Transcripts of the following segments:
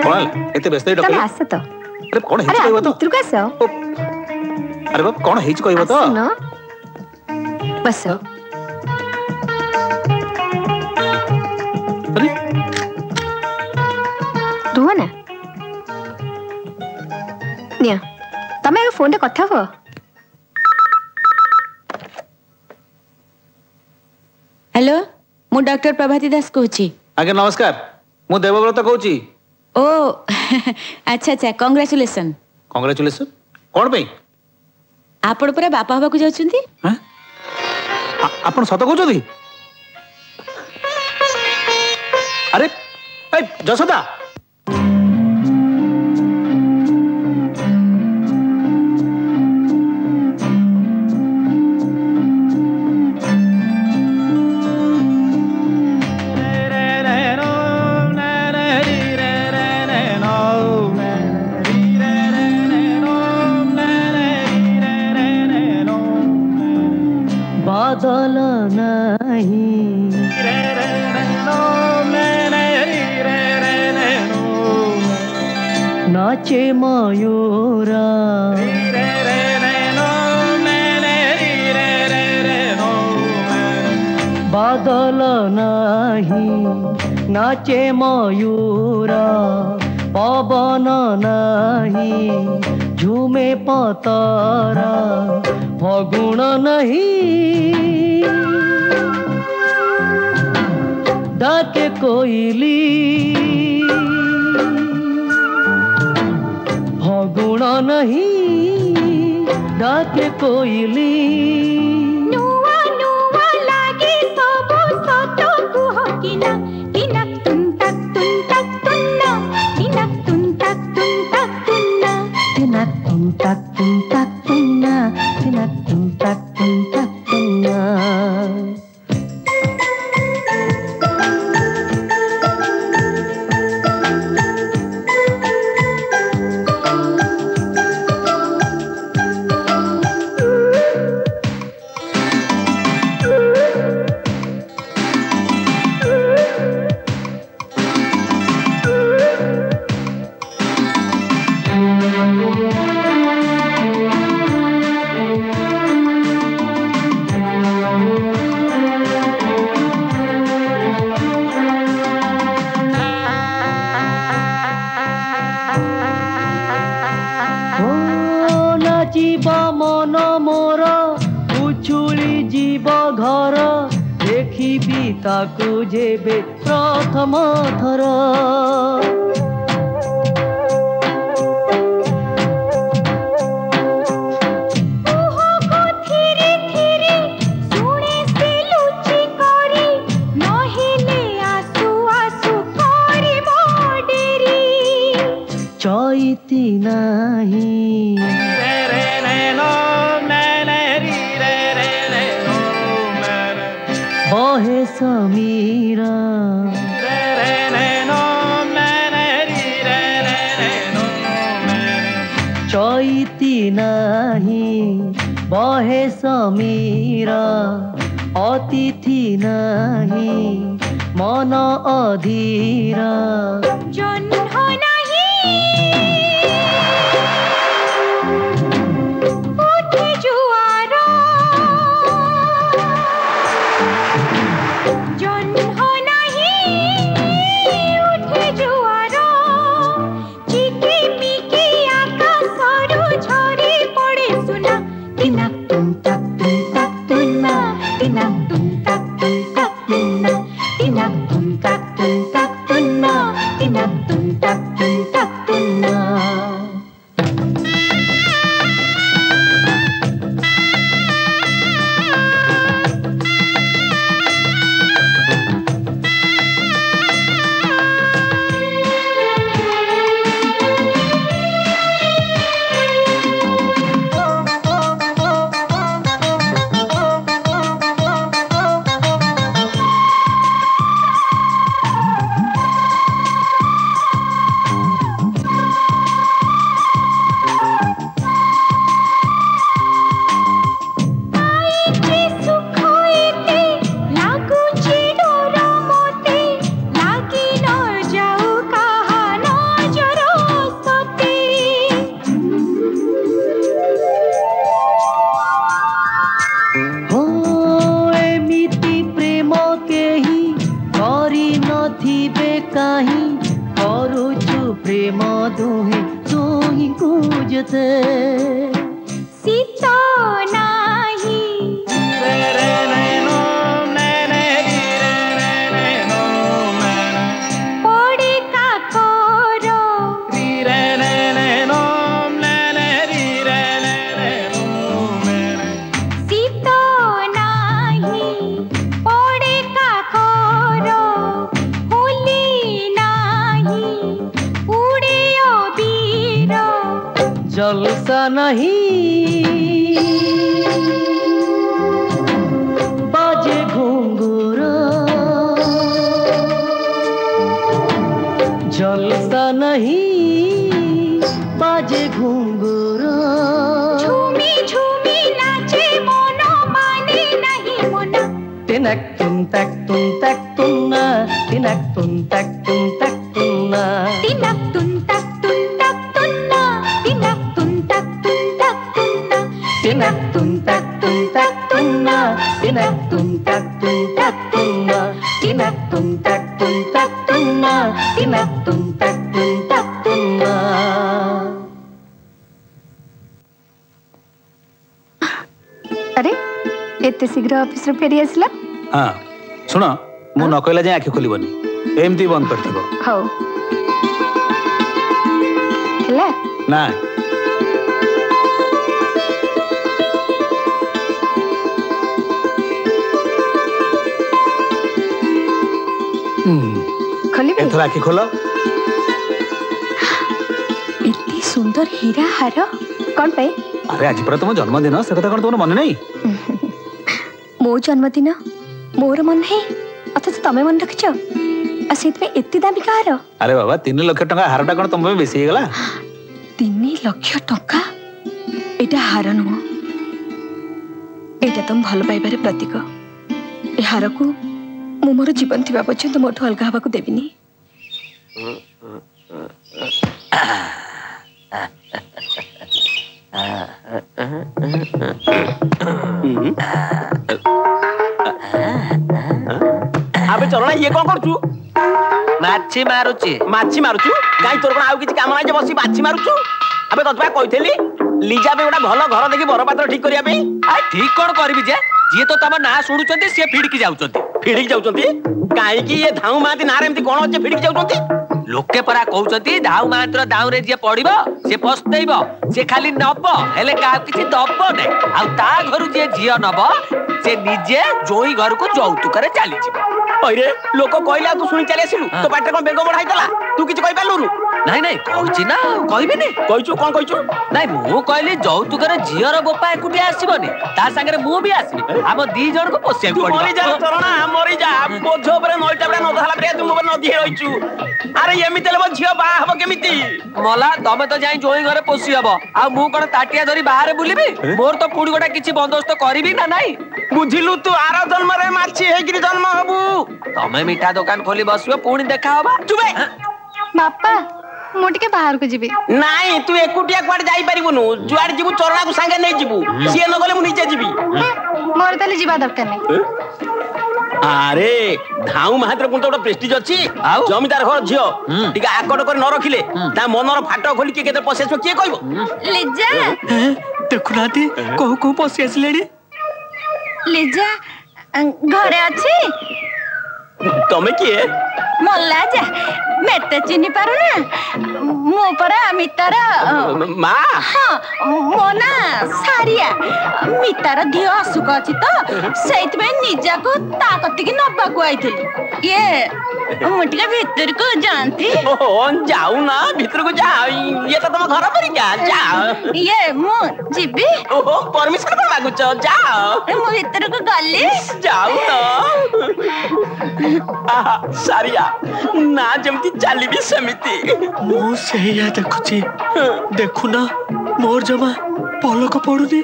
कौन एते व्यस्त है तमे डॉक्टर? आस तो। अरे कौन है अरे कहबो तो? भितर को आस। अरे बाप कौन है कहबो तो? सुनो बस। अरे रुह ना निया तमे फोन रे कथा हो। हेलो मु डॉक्टर प्रभाती दास कहूची। आगे नमस्कार मु देवव्रत कहूची। ओ अच्छा अच्छा कांग्रेचुलेशन। कांग्रेचुलेशन कौन पे? आपण पूरा बापा हवा को जाउछंती? हैं? आपण सत कहउछथि? अरे ए जसोदा बादल नहीं नाचे मयूरा बादल नहीं नाचे मयूरा पवन नहीं झूमे पतरा फगुण नहीं डाके कोयली फगुण नहीं डाके कोयली नुआ नुआ लागे सबो सतो कुह किना किना तुम तक तुन्ना किना तुम तक तुन्ना किना तुम तक तुन्ना किना तुम तक तुन्ना जीव मन मोर उछुली जीव घर देखी ताकू जेबे प्रथम थर चैती नहीं बहे समीरा चैती नहीं बहे समीरा अतिथि नहीं मन अधीरा से सीता नाही पड़े का कोरो सीता नाही पड़े का कोरो होली नाही उड़े अबीर जलसा नहीं बाजे घुंघरू जलसा नहीं बाजे घुंघरू झूमी झूमी नाचे मोनो माने नहीं मोना तिनक तुम तक तुन्ना तिनक तुम तक तुन्ना तिनक तुन तक तुन्ना तिनक तुन तक तुन्ना तिनक तुम तक तुन्ना तिनक तुम तक तुन्ना तिनक तुम तक तुन्ना तिनक तुम तक तुन्ना। अरे एते शीघ्र ऑफिस रे फेरी आसला हाँ शुण मु न कहला जाए आखि खोलबनी एमती बंद करथिबो हौ हला ना खोलिबे एथर आखि खोल इतनी सुंदर हीरा हार कौन पे अरे आज पर तुम जन्मदिन से कथा कौन तुम मन नहीं मो जन्मदिन मोर मन है अथच तमे मन रखिछ असेत में एत्ती दामी हार अरे बाबा 3 लाख टका हारटा कौन तुम बेसी हे गला 3 लाख टका एटा हार नुह एटा तुम भल पाइबार प्रतीक ए हार को मु मोर जीवन थिबा पर्यंत मोठो अलग हवा को देबिनी अबे चलो ना ये कौन कर तू माछी मारुची माछी मारुचु काई तोर कोन आउ किछि काम नाही जे बसी माछी मारुचु अबे ततबा कहिथेली लीजा बे गोटा भल घर देखि बरपात्र ठीक करिया पे आ ठीक कोन करबी जे जे तो तम ना सुडुचंती से फिडकी जाउचंती फिडिक जाउचंती काई की ये धाऊ माती नारे एमती कोन होचे फिडिक जाउचंती लोके परा कहउचंती धाऊ मात्र दाऊ रे जे पडिबो से पस्तैबो से खाली नब हेले का किछि दब नै आ ता घरु जे जियो नब से निजे जोई घर को जौतु करे चाली जिवो अरे लोक कहला तू सुनी चले आसिलु तो पाटे कोन बेग बढ़ाइतला तू किछि कहि पालुनु नहीं नहीं कहउची ना कहबे नै कहिचु कोन कहिचु नहीं मु कहली जौतु करे जियर बोपा एकुटी आसीबोनी ता संगे मु भी आसीबी हम दी जण को पोसे तू मरी जा चरणा मरी जा बोझ ऊपर नइटा बडा न धला रे तू ऊपर नदी रहिचु अरे एमिते लेबो झियो बा हबो केमिति मला तमे तो जाई जोई घरे पोसी हबो आ मु कोन ताटिया धरी बाहर बुलिबी मोर तो पुडी गोटा किछि बंदोबस्त करबी ना नाही बुझिलु तू आरा जन्म रे माछी हेगिरी जन्म हबु तमे मिठा दुकान खोली बसियो पुणी देखा हबा चुबे बापा मु टिके बाहर को जीबी नाही तू एकुटिया क्वाड जाई परिबुनु जुआड जीबु चरणा को संगे नै जीबु सिए न गले मु नीचे जीबी मोर तले जीवा दरकार नै अरे धाऊ महात्र कोन तो प्रेस्टीज अछि जमीदार घर झियो टिका आकट कर न रखिले ता मनर फाटो खोली के केते पसेसो के कहबो लिजा देखुनाती कहू कहू पसी आसलेडी लिजा घरे अछि तमे किए मल्ला जा मेते चिनी पारु ना मो परा मितार मा हां मोना सारिया मितार धियो असुक अछि तो सेइत में निजा को ताकत की नब्बा को आइथली ये मोटिका भीतर को जानती ओ जाऊ ना भीतर को जा ये तो तुम घर पर जा जा ये मो जीबी ओ परमिशन को मागु छ जाओ मो भीतर को गली जाऊ ना सारिया ना जमती चाली भी समिति मो सेया देखुची देखुना मोर जमा पलक पडुनी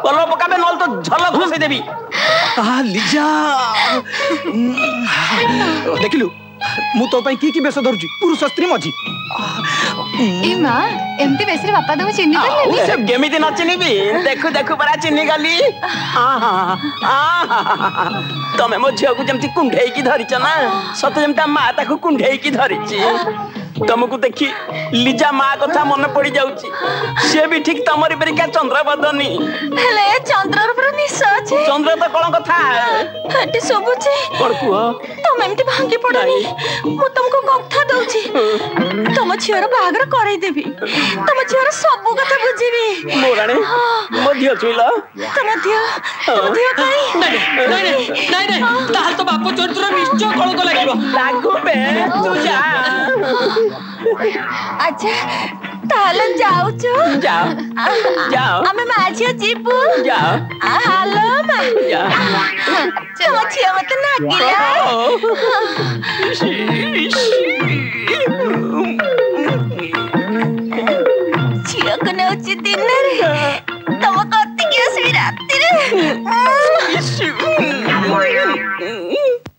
पलो पकाबे नल तो झलक घोषे देबी आ लिजा देखिलु मु तो पई की बेस धरजु पुरुष स्त्री मझी ई मां एमती बेसरे बापा दम चिन्नी करले से केमिति न चिन्नीबी देखु देखु बड़ा चिन्नी गली तमे मो झियो को जमती कुंढेई की धरिछ ना सत जमता मा ताकू कुंढेई की धरिछि तुमको देखी लिजा माँ कथा मन पड़ जाउची से भी ठीक तमरी परिका चंद्र बदनी हेले चंद्र ऊपर निशा अछि चंद्र तो कोन कथा हटे सबुची कोन कुआ तुम एमती भांगी पड़नी मु तुमको कथा दउची तुम छियर बागर कराई देबी तुम छियर सब कथा बुझीबी मोराणी मध्य छुइला तुम दियो काई नहीं तार तो बाप चरित्र निश्चय कलंक लागिबो लागू बे तू जा अच्छा ताले जाउछु जाओ आमे माझियो जीबू जाओ हेलो मा जा तुम छिया मत नागिला छिया को नउची दिन रे तुम कत्ती के असली राती रे